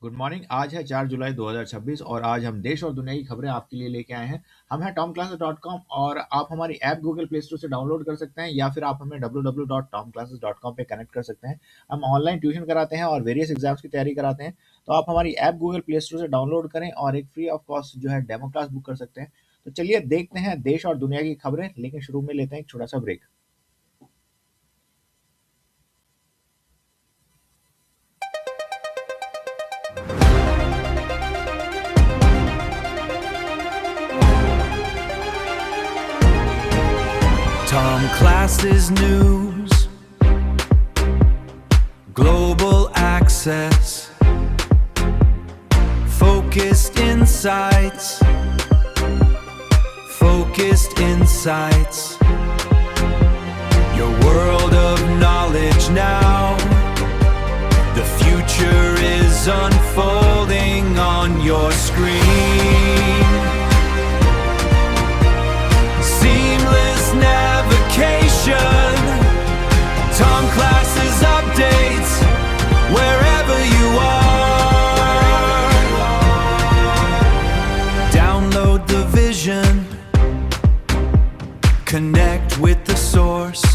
Good morning. आज है 4 जुलाई 2026 और आज हम देश और दुनिया की खबरें आपके लिए लेके आए हैं। हम हैं tomclasses.com और आप हमारी ऐप गूगल प्ले स्टोर से डाउनलोड कर सकते हैं या फिर आप हमें www.tomclasses.com पे कनेक्ट कर सकते हैं। हम ऑनलाइन ट्यूशन कराते हैं और वेरियस एग्जाम्स की तैयारी कराते हैं। तो आप हमारी ऐप गूगल प्ले स्टोर से डाउनलोड करें और एक फ्री ऑफ कॉस्ट जो है डेमो क्लास बुक कर सकते हैं। तो चलिए देखते हैं देश और दुनिया की खबरें, लेकिन शुरू में लेते हैं एक छोटा सा break. Tom Classes News, Global Access, Focused Insights, Focused Insights, your world of knowledge now. The future is unfolding on your screen. Seamless navigation, Tom Classes updates wherever you are. Download the vision, connect with the source.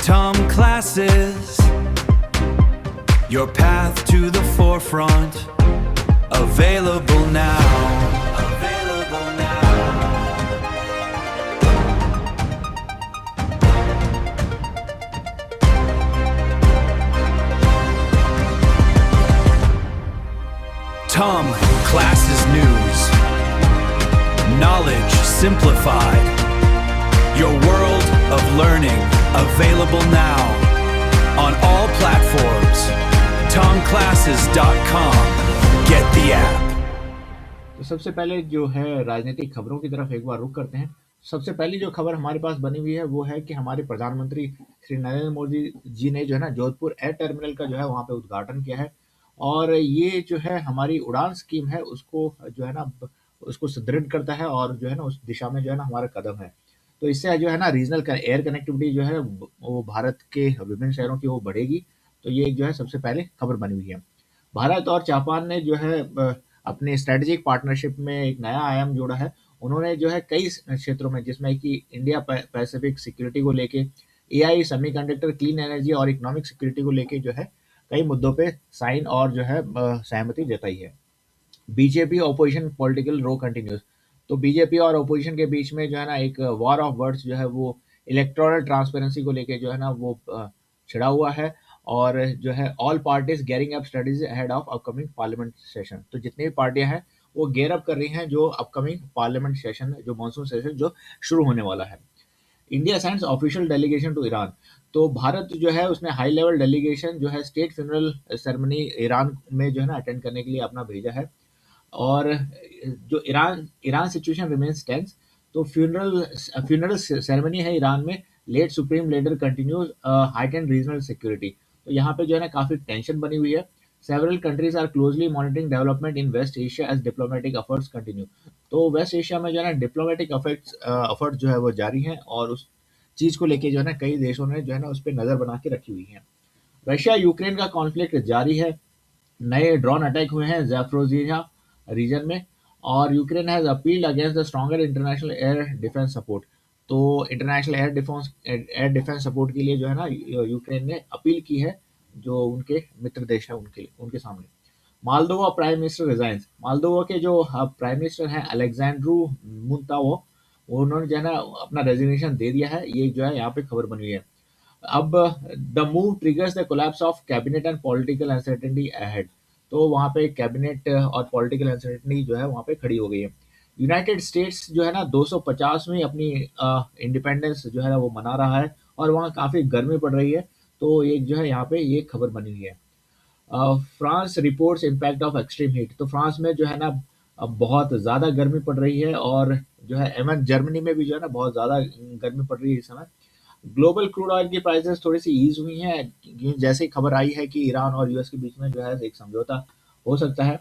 Tom Classes, your path to the forefront, available now. Available now. Tom Classes News, knowledge simplified, your world of learning available now on all platforms. TomClasses.com. Get the app. तो सबसे पहले जो है राजनीतिक खबरों की तरफ एक बार रुख करते हैं। सबसे पहली जो खबर हमारे पास बनी हुई है वो है कि हमारे प्रधानमंत्री श्री नरेंद्र मोदी जी ने जो है ना जोधपुर एयर टर्मिनल का जो है वहाँ पे उद्घाटन किया है। और ये जो है हमारी उड़ान स्कीम है उसको जो है ना उसको सुदृढ़ करता है और जो है ना उस दिशा में जो है ना हमारा कदम है। तो इससे जो है ना रीजनल एयर कनेक्टिविटी जो है वो भारत के विभिन्न शहरों की वो बढ़ेगी। तो ये जो है सबसे पहले खबर बनी हुई है। भारत और जापान ने जो है अपने स्ट्रेटेजिक पार्टनरशिप में एक नया आयाम जोड़ा है। उन्होंने जो है कई क्षेत्रों में जिसमें कि इंडिया पैसिफिक सिक्योरिटी को लेके, एआई, सेमीकंडक्टर, क्लीन एनर्जी और इकोनॉमिक सिक्योरिटी को लेके जो है कई मुद्दों पे साइन और जो है सहमति जताई है। बीजेपी ऑपोजिशन पॉलिटिकल रो कंटिन्यूज। तो बीजेपी और ऑपोजिशन के बीच में जो है ना एक वॉर ऑफ वर्ड्स जो है वो इलेक्टोरल ट्रांसपेरेंसी को लेके जो है ना वो छिड़ा हुआ है। और जो है all parties gearing up studies ahead of upcoming parliament session. तो जितनी भी पार्टियां हैं वो गेयर अप कर रही हैं जो अपकमिंग पार्लियामेंट सेशन, जो मानसून सेशन जो शुरू होने वाला है। India sends official delegation to Iran. तो भारत जो है उसने हाई लेवल डेलीगेशन जो है स्टेट फ्यूनरल सेरेमनी ईरान में जो है ना अटेंड करने के लिए अपना भेजा है। और जो Iran Iran situation remains tense. तो फ्यूनरल सेरेमनी है ईरान में। Late supreme leader continues heightened regional security. तो यहाँ पे जो है ना काफी टेंशन बनी हुई है। Several countries are closely monitoring development in West Asia as diplomatic efforts continue. तो वेस्ट एशिया में जो है ना डिप्लोमेटिक एफर्ट जो है वो जारी है और उस चीज को लेके जो है ना कई देशों ने जो है ना उस पर नजर बना के रखी हुई है। रशिया यूक्रेन का कॉन्फ्लिक्ट जारी है। नए ड्रोन अटैक हुए हैं ज़ैपोरिज़िया रीजन में। और Ukraine has appealed against the stronger international air defence support. तो इंटरनेशनल एयर डिफेंस सपोर्ट के लिए जो है ना यूक्रेन ने अपील की है जो उनके मित्र देश है उनके सामने। Moldova prime minister resigns. Moldova के जो प्राइम मिनिस्टर हैं अलेक्जेंड्रू मुंतावो, उन्होंने जो है ना अपना रेजिग्नेशन दे दिया है। ये जो है यहाँ पे खबर बनी हुई है। अब the move triggers the collapse of cabinet and political uncertainty ahead. तो वहाँ पे कैबिनेट और पॉलिटिकल अनसर्टेनिटी जो है वहाँ पे खड़ी हो गई है। यूनाइटेड स्टेट्स जो है ना 250वीं अपनी इंडिपेंडेंस जो है ना वो मना रहा है और वहाँ काफ़ी गर्मी पड़ रही है। तो एक जो है यहाँ पे ये खबर बनी हुई है। France reports impact of extreme heat. तो फ्रांस में जो है ना अब बहुत ज़्यादा गर्मी पड़ रही है और जो है एवं जर्मनी में भी जो है ना बहुत ज़्यादा गर्मी पड़ रही है इस समय। ग्लोबल क्रूड ऑयल की प्राइसेस थोड़ी-सी ईज़ हुई हैं, जैसे ही खबर आई है कि ईरान और यूएस के बीच में जो है एक समझौता हो सकता है।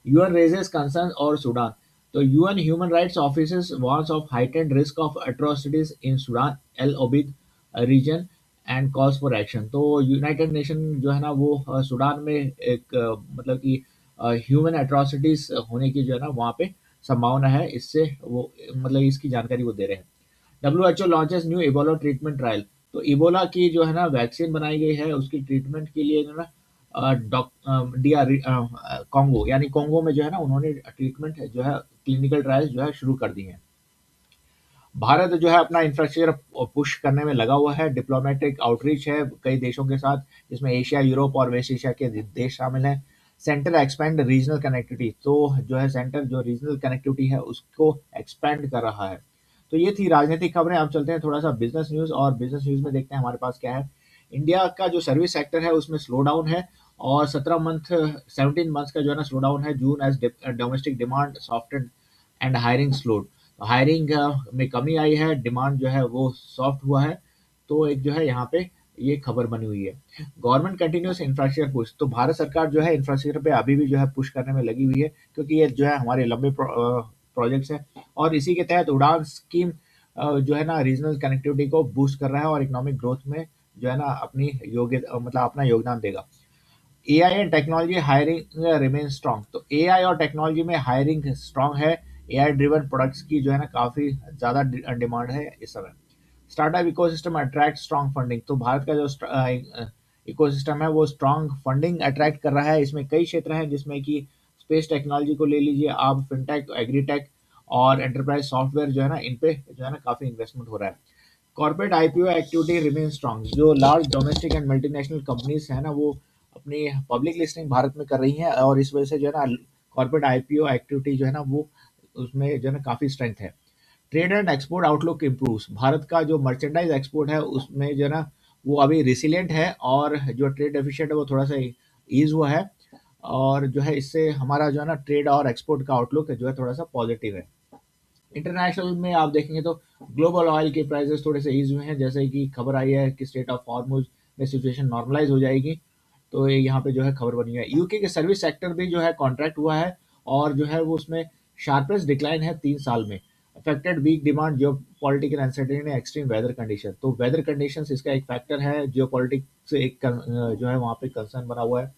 यूएन रेजेस कंसर्न और सूडान। तो UN human rights office warns of heightened risk of atrocities in Sudan El Obeid region and calls for action. तो यूनाइटेड नेशन जो है ना वो सूडान में एक मतलब कि ह्यूमन एट्रोसिटीज होने की जो है ना वहाँ पे संभावना है, इससे वो मतलब इसकी जानकारी वो दे रहे हैं। WHO launches new Ebola treatment trial. तो इबोला की जो है ना वैक्सीन बनाई गई है, उसकी ट्रीटमेंट के लिए जो है ना कॉन्गो यानी कॉन्गो में जो है ना उन्होंने ट्रीटमेंट जो है क्लिनिकल ट्रायल जो है शुरू कर दी हैं। भारत जो है अपना इंफ्रास्ट्रक्चर पुश करने में लगा हुआ है, डिप्लोमेटिक आउटरीच है कई देशों के साथ, जिसमें एशिया, यूरोप और वेस्ट एशिया के देश शामिल हैं। Centre expand regional connectivity. तो जो है सेंटर जो रीजनल कनेक्टिविटी है उसको एक्सपैंड कर रहा है। तो ये थी राजनीतिक खबरें। अब चलते हैं थोड़ा सा बिजनेस न्यूज़, और बिजनेस न्यूज़ में देखते हैं हमारे पास क्या है। इंडिया का जो सर्विस सेक्टर है उसमें स्लो डाउन है, और 17 मंथ्स का जो है ना स्लो डाउन है। June as domestic demand softened and hiring slowed. Hiring में कमी आई है, डिमांड जो है वो सॉफ्ट हुआ है। तो एक जो है यहाँ पे ये खबर बनी हुई है। Government continuous infrastructure push. तो भारत सरकार जो है इंफ्रास्ट्रक्चर पे अभी भी जो है पुश करने में लगी हुई है, क्योंकि ये जो है हमारे लंबे प्रोजेक्ट्स हैं, और इसी के तहत उड़ान स्कीम जो है ना रीजनल कनेक्टिविटी को बूस्ट कर रहा है और इकोनॉमिक ग्रोथ में जो है ना अपनी मतलब अपना योगदान देगा। AI and technology hiring remain strong. तो एआई और टेक्नोलॉजी में हायरिंग स्ट्रांग है। एआई ड्रिवन प्रोडक्ट्स की जो है ना काफ़ी ज़्यादा डिमांड है इस समय। Startup ecosystem attract strong funding. तो भारत का जो इकोसिस्टम है वो स्ट्रांग फंडिंग अट्रैक्ट कर रहा है। इसमें कई क्षेत्र हैं, जिसमें कि स्पेस टेक्नोलॉजी को ले लीजिए आप, फिनटेक, एग्रीटेक और एंटरप्राइज सॉफ्टवेयर जो है ना इन पे जो है ना काफ़ी इन्वेस्टमेंट हो रहा है। Corporate IPO activity remain strong. जो large domestic and multinational companies है ना वो अपनी पब्लिक लिस्टिंग भारत में कर रही हैं, और इस वजह से जो है ना कॉर्पोरेट आईपीओ एक्टिविटी जो है ना वो उसमें जो है ना काफ़ी स्ट्रेंथ है। Trade and export outlook improves. Bharat का जो मर्चेंडाइज एक्सपोर्ट है उसमें जो है ना वो अभी रिसिलियंट है, और जो ट्रेड डेफिशिएंट है वो थोड़ा सा ईज हुआ है, और जो है इससे हमारा जो है ना ट्रेड और एक्सपोर्ट का आउटलुक जो है थोड़ा सा पॉजिटिव है। इंटरनेशनल में आप देखेंगे तो ग्लोबल ऑयल के प्राइसेस थोड़े से ईज हुए हैं, जैसे कि खबर आई है कि स्टेट ऑफ हॉर्मुज में सिचुएशन नॉर्मलाइज हो जाएगी। तो ये यहाँ पे जो है खबर बनी है। यूके के सर्विस सेक्टर भी जो है कॉन्ट्रैक्ट हुआ है, और जो है वो उसमें शार्पेस्ट डिक्लाइन है 3 साल में। Affected weak demand, geopolitical uncertainty, extreme weather condition. तो वेदर कंडीशंस इसका एक फैक्टर है, जियो पॉलिटिक्स एक जो है वहाँ पे कंसर्न बना हुआ है।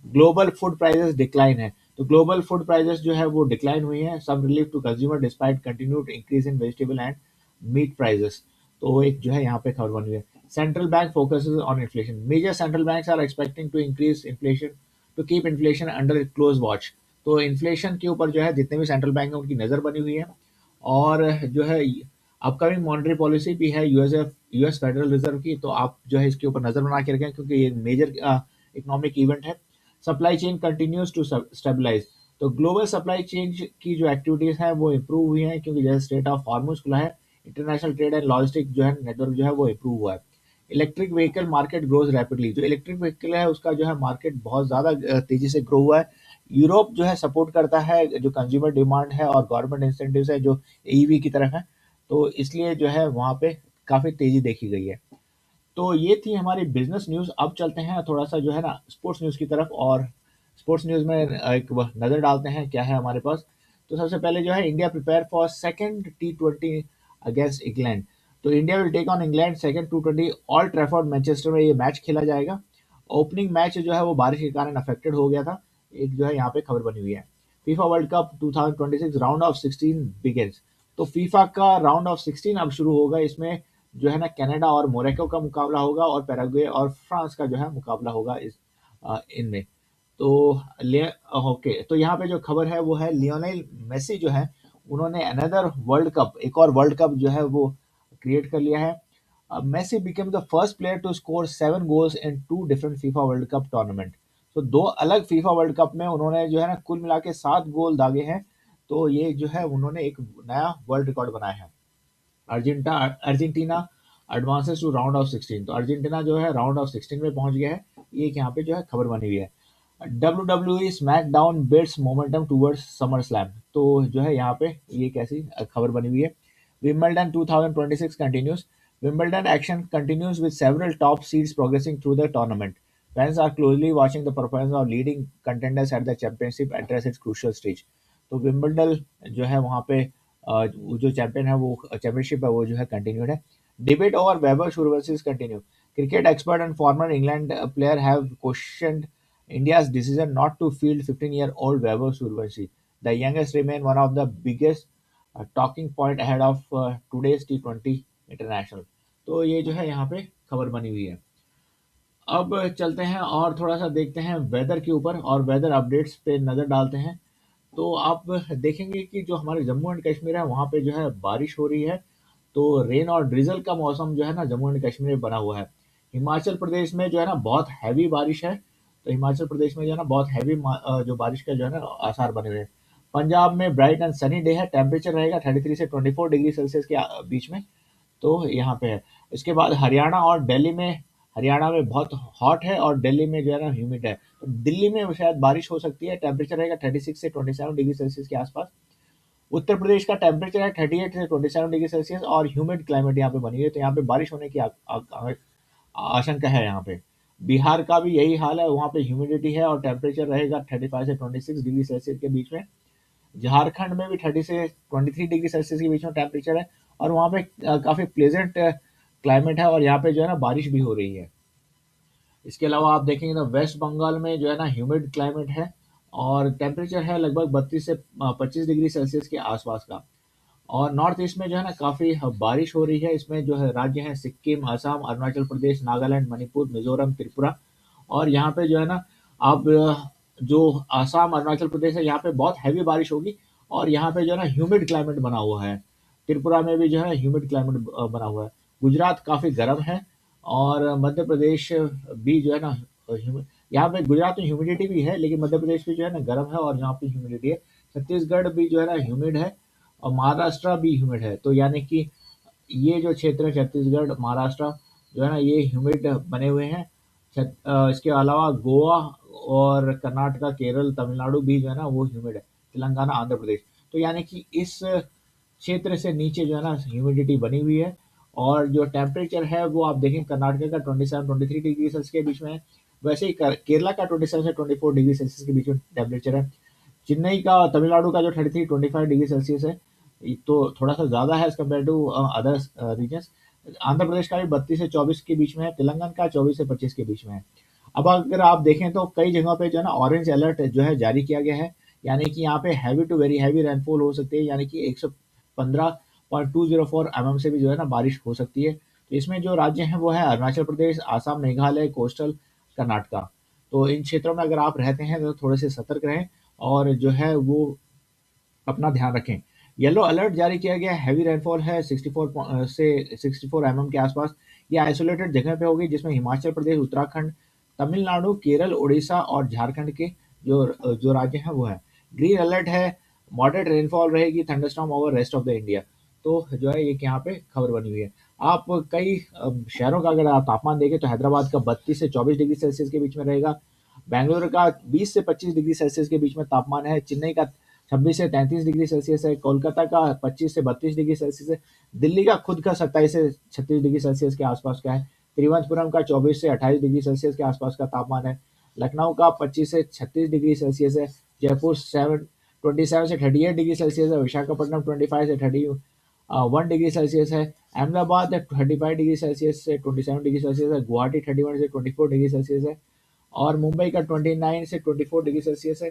ग्लोबल फूड प्राइसेस डिक्लाइन है। तो ग्लोबल फूड प्राइसेस जो है वो डिक्लाइन हुई है। Some relief to consumer despite continued increase in vegetable and meat prices. तो एक जो है यहाँ पे खबर बनी है। Central bank focuses on inflation. Major central banks are expecting to increase inflation to keep inflation under close watch. तो इन्फ्लेशन के ऊपर जो है जितने भी सेंट्रल बैंक हैं उनकी नज़र बनी हुई है, और जो है अपकमिंग मॉनेटरी पॉलिसी भी है यूएस फेडरल रिजर्व की। तो आप जो है इसके ऊपर नज़र बना के रखें, क्योंकि ये मेजर इकोनॉमिक इवेंट है। Supply chain continues to stabilise. तो ग्लोबल सप्लाई चेन की जो एक्टिविटीज हैं वो इम्प्रूव हुई हैं, क्योंकि जैसे स्ट्रेट ऑफ हॉर्मुज खुला है, इंटरनेशनल ट्रेड एंड लॉजिस्टिक जो है नेटवर्क जो है वो इम्प्रूव हुआ है। Electric vehicle market grows rapidly. जो इलेक्ट्रिक व्हीकल है उसका जो है मार्केट बहुत ज़्यादा तेजी से ग्रो हुआ है। यूरोप जो है सपोर्ट करता है जो कंज्यूमर डिमांड है, और गवर्नमेंट इंसेंटिव्स है जो ईवी की तरफ है, तो इसलिए जो है वहाँ पे काफ़ी तेज़ी देखी गई है। तो ये थी हमारी बिजनेस न्यूज़। अब चलते हैं थोड़ा सा जो है ना स्पोर्ट्स न्यूज़ की तरफ, और स्पोर्ट्स न्यूज़ में एक नज़र डालते हैं क्या है हमारे पास। तो सबसे पहले जो है India prepare for second T20 against England. तो India will take on England second T20 Old Trafford Manchester में ये मैच खेला जाएगा। ओपनिंग मैच जो है वो बारिश के कारण अफेक्टेड हो गया था। एक जो है यहाँ पे खबर बनी हुई है। FIFA World cup 2026 round of 16 begins. तो फीफा का राउंड ऑफ 16 अब शुरू होगा। इसमें जो है ना कनाडा और मोरक्को का मुकाबला होगा, और पैराग्वे और फ्रांस का जो है मुकाबला होगा इस इनमें। तो ले ओके, तो यहाँ पे जो खबर है वो है लियोनेल मेसी जो है उन्होंने अनदर वर्ल्ड कप, एक और वर्ल्ड कप जो है वो क्रिएट कर लिया है। Messi became the first player to score 7 goals in 2 different FIFA World Cup tournament. तो 2 अलग फीफा वर्ल्ड कप में उन्होंने जो है ना कुल मिला के 7 गोल दागे हैं। तो ये जो है उन्होंने एक नया वर्ल्ड रिकॉर्ड बनाया है। Argentina advances to round of 16। तो अर्जेंटीना जो है राउंड ऑफ 16 में पहुंच गया है। ये एक यहाँ पे जो है खबर बनी हुई है। WWE SmackDown builds momentum towards summer slam. तो जो है यहाँ पे ये कैसी खबर बनी हुई है। Wimbledon 2026 continues. Wimbledon action continues with several top seeds progressing through the tournament. Fans are closely watching the performance of leading contenders at the championship entrance it's crucial stage. तो विंबलडन जो है वहाँ पे जो चैंपियन है वो championship है वो जो है कंटिन्यूड है। Debate over Weber sure versus continue. Cricket expert and former England player have questioned India's decision not to field 15-year-old Vaibhav Suryavanshi. The youngest remain one of the biggest talking point ahead of today's T20 international. तो ये जो है यहाँ पे खबर बनी हुई है। अब चलते हैं और थोड़ा-सा देखते हैं वेदर के ऊपर और वेदर अपडेट्स पे नज़र डालते हैं। तो आप देखेंगे कि जो हमारे जम्मू एंड कश्मीर है, वहाँ पे जो है बारिश हो रही है। तो रेन और ड्रिज़ल का मौसम जो है ना जम्मू एंड कश्मीर में बना हुआ है। हिमाचल प्रदेश में जो है ना बहुत हैवी बारिश है। तो हिमाचल प्रदेश में जो है ना बहुत हैवी जो बारिश का जो है ना आसार बने हुए हैं। पंजाब में ब्राइट एंड सनी डे है, टेम्परेचर रहेगा 33 से 24 डिग्री सेल्सियस के बीच में। तो यहाँ पे है। इसके बाद हरियाणा में बहुत हॉट है और दिल्ली में जो है ना ह्यूमिड है। तो दिल्ली में शायद बारिश हो सकती है, टेम्परेचर रहेगा 36 से 27 डिग्री सेल्सियस के आसपास। उत्तर प्रदेश का टेम्परेचर है 38 से 27 डिग्री सेल्सियस और ह्यूमिड क्लाइमेट यहाँ पे बनी हुई है, तो यहाँ पे बारिश होने की आशंका है यहाँ पे। बिहार का भी यही हाल है, वहाँ पे ह्यूमिडिटी है और टेम्परेचर रहेगा 35 से 26 डिग्री सेल्सियस के बीच में। झारखंड में भी 30 से 23 डिग्री सेल्सियस के बीच में टेम्परेचर है और वहाँ पे काफ़ी प्लेजेंट क्लाइमेट है और यहाँ पे जो है ना बारिश भी हो रही है। इसके अलावा आप देखेंगे तो वेस्ट बंगाल में जो है ना ह्यूमिड क्लाइमेट है और टेम्परेचर है लगभग 32 से 25 डिग्री सेल्सियस के आसपास का। और नॉर्थ ईस्ट में जो है ना काफ़ी बारिश हो रही है। इसमें जो है राज्य हैं सिक्किम, असम, अरुणाचल प्रदेश, नागालैंड, मणिपुर, मिजोरम, त्रिपुरा। और यहाँ पे जो है ना आप जो असम, अरुणाचल प्रदेश है यहाँ पे बहुत हैवी बारिश होगी और यहाँ पे जो है ना ह्यूमिड क्लाइमेट बना हुआ है। त्रिपुरा में भी जो है ह्यूमिड क्लाइमेट बना हुआ है। गुजरात काफ़ी गर्म है और मध्य प्रदेश भी जो है ना यहाँ पे गुजरात में ह्यूमिडिटी भी है, लेकिन मध्य प्रदेश भी जो है ना गर्म है और यहाँ पे ह्यूमिडिटी है। छत्तीसगढ़ भी जो है ना ह्यूमिड है और महाराष्ट्र भी ह्यूमिड है। तो यानी कि ये जो क्षेत्र है छत्तीसगढ़, महाराष्ट्र जो है ना ये ह्यूमिड बने हुए हैं। इसके अलावा गोवा और कर्नाटका, केरल, तमिलनाडु भी जो है ना वो ह्यूमिड है। तेलंगाना, आंध्र प्रदेश। तो यानी कि इस क्षेत्र से नीचे जो है ना ह्यूमिडिटी बनी हुई है और जो टेम्परेचर है वो आप देखें कर्नाटक का 27-23 डिग्री सेल्सियस के बीच में है। वैसे ही केरला का 27 से 24 डिग्री सेल्सियस के बीच में टेम्परेचर है। चेन्नई का, तमिलनाडु का जो 33-25 डिग्री सेल्सियस है, तो थोड़ा सा ज़्यादा है as compare to other regions. Andhra Pradesh का भी 32 से 24 के बीच में है। तेलंगाना का 24 से 25 के बीच में है। अब अगर आप देखें तो कई जगहों पे जो है ना ऑरेंज अलर्ट जो है जारी किया गया है, यानी कि यहाँ पे heavy to very heavy rainfall हो सकती है, यानी कि 115.204 mm से भी जो है ना बारिश हो सकती है। तो इसमें जो राज्य हैं वो है अरुणाचल प्रदेश, आसाम, मेघालय, कोस्टल कर्नाटका। तो इन क्षेत्रों में अगर आप रहते हैं तो थोड़े से सतर्क रहें और जो है वो अपना ध्यान रखें। येलो अलर्ट जारी किया गया है, हैवी रेनफॉल है 64 से 64 mm के आसपास। ये आइसोलेटेड जगह पे होगी जिसमें हिमाचल प्रदेश, उत्तराखंड, तमिलनाडु, केरल, उड़ीसा और झारखंड के जो जो राज्य हैं वो है। ग्रीन अलर्ट है, मॉडरेट रेनफॉल रहेगी, thunderstorm over rest of the India. तो जो है ये यहाँ पे खबर बनी हुई है। आप कई शहरों का अगर आप तापमान देखें तो हैदराबाद का 32 से 24 डिग्री सेल्सियस के बीच में रहेगा। बेंगलुरु का 20 से 25 डिग्री सेल्सियस के बीच में तापमान है। चेन्नई का 26 से 33 डिग्री सेल्सियस है। कोलकाता का 25 से 32 डिग्री सेल्सियस है। दिल्ली का खुद का 27 से 36 डिग्री सेल्सियस के आसपास का है। तिरुवनंतपुरम का 24 से 28 डिग्री सेल्सियस के आसपास का तापमान है। लखनऊ का 25 से 36 डिग्री सेल्सियस है। जयपुर 27 से 38 डिग्री सेल्सियस है। विशाखापट्टनम 25 से 31 डिग्री सेल्सियस है। अहमदाबाद 35 डिग्री सेल्सियस से 27 डिग्री सेल्सियस है। गुवाहाटी 31 से 24 डिग्री सेल्सियस है और मुंबई का 29 से 24 डिग्री सेल्सियस है।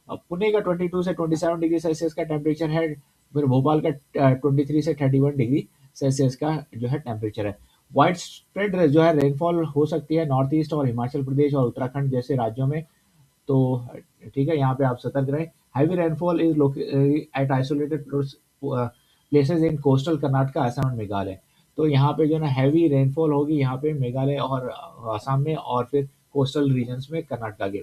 पुणे का 22 से 27 डिग्री सेल्सियस का टेम्परेचर है। फिर भोपाल का 23 से 31 डिग्री सेल्सियस का जो है टेम्परेचर है। वाइड स्प्रेड जो है रेनफॉल हो सकती है नॉर्थ ईस्ट और हिमाचल प्रदेश और उत्तराखंड जैसे राज्यों में। तो ठीक है, यहाँ पे आप सतर्क रहें। Heavy rainfall is at isolated places in coastal Karnataka, Assam and Meghalaya. तो यहाँ पे जो है ना हैवी रेनफॉल होगी यहाँ पे मेघालय और असम में और फिर कोस्टल रीजन्स में कर्नाटका के।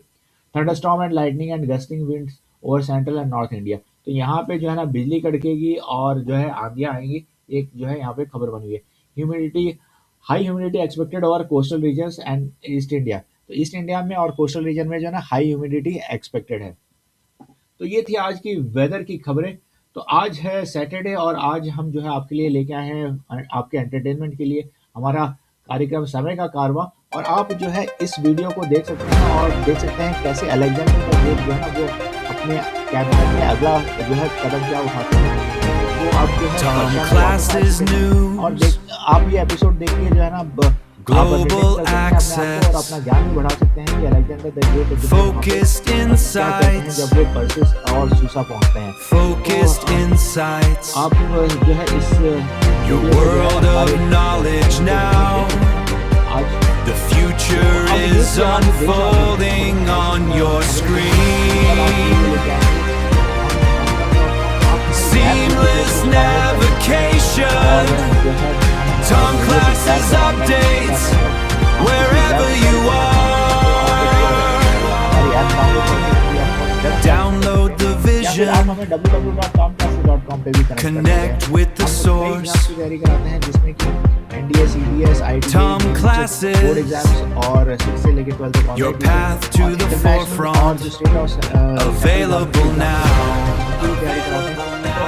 Thunderstorm and lightning and gusting winds over central and north India. तो यहाँ पे जो है ना बिजली कड़केगी और जो है आंधियाँ आएंगी, एक जो है यहाँ पे खबर बनी हुई है। Humidity, high humidity expected over coastal regions and East India. तो ईस्ट इंडिया में और कोस्टल रीजन में जो है ना हाई ह्यूमिडिटी एक्सपेक्टेड है। तो ये थी आज की वेदर की खबरें। तो आज है सैटरडे और आज हम जो है आपके लिए लेके आए हैं आपके एंटरटेनमेंट के लिए हमारा कार्यक्रम समय का कारवा। और आप जो है इस वीडियो को देख सकते हैं और देख सकते हैं कैसे अलेक्जेंडर का ग्रेट जो है ना वो अपने कैबिनेट में अगला जो है कदम क्या उठाते हैं। तो आप जो है Tom, class is new. और आप ये एपिसोड देखिए जो है ना global अपने आप को और access, अपना ज्ञान भी बढ़ा सकते हैं कि अलेक्जेंडर द ग्रेट जो थे वहाँ पे focused क्या कहते हैं insights, जब वो पर्सिस और सूसा पहुंचते हैं। focused तो insights, आप जो है इस your वीडियो को जो है world हमारे of knowledge now. आज The future is unfolding on your screen. Seamless navigation, tongue classes updates, wherever you are. Download the vision, हमें www.tomclasses.com पे भी connect connect with the source. की तैयारी कराते हैं जिसमें कि NDA, CDS, ITA, Tom Classes. Board exams और 6 से लेकर 12 तक Your path to the forefront, और जो स्टेट ऑफ available now. की तैयारी कराते हैं। तो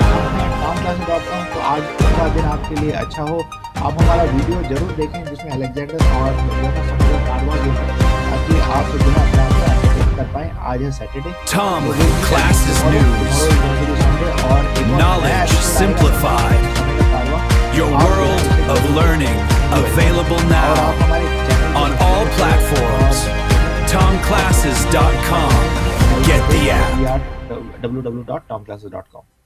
tomclasses.com तो आज का दिन आपके लिए अच्छा हो। आप हमारा वीडियो जरूर देखें जिसमें अलेक्जेंडर और समुद्र कारवां जो है ताकि आप जो है अपने आप को एंटरटेन कर पाएं। आज है Saturday, Tom Classes News, knowledge simplified. Your world of learning available now on all platforms. TomClasses.com. Get the app. www.tomclasses.com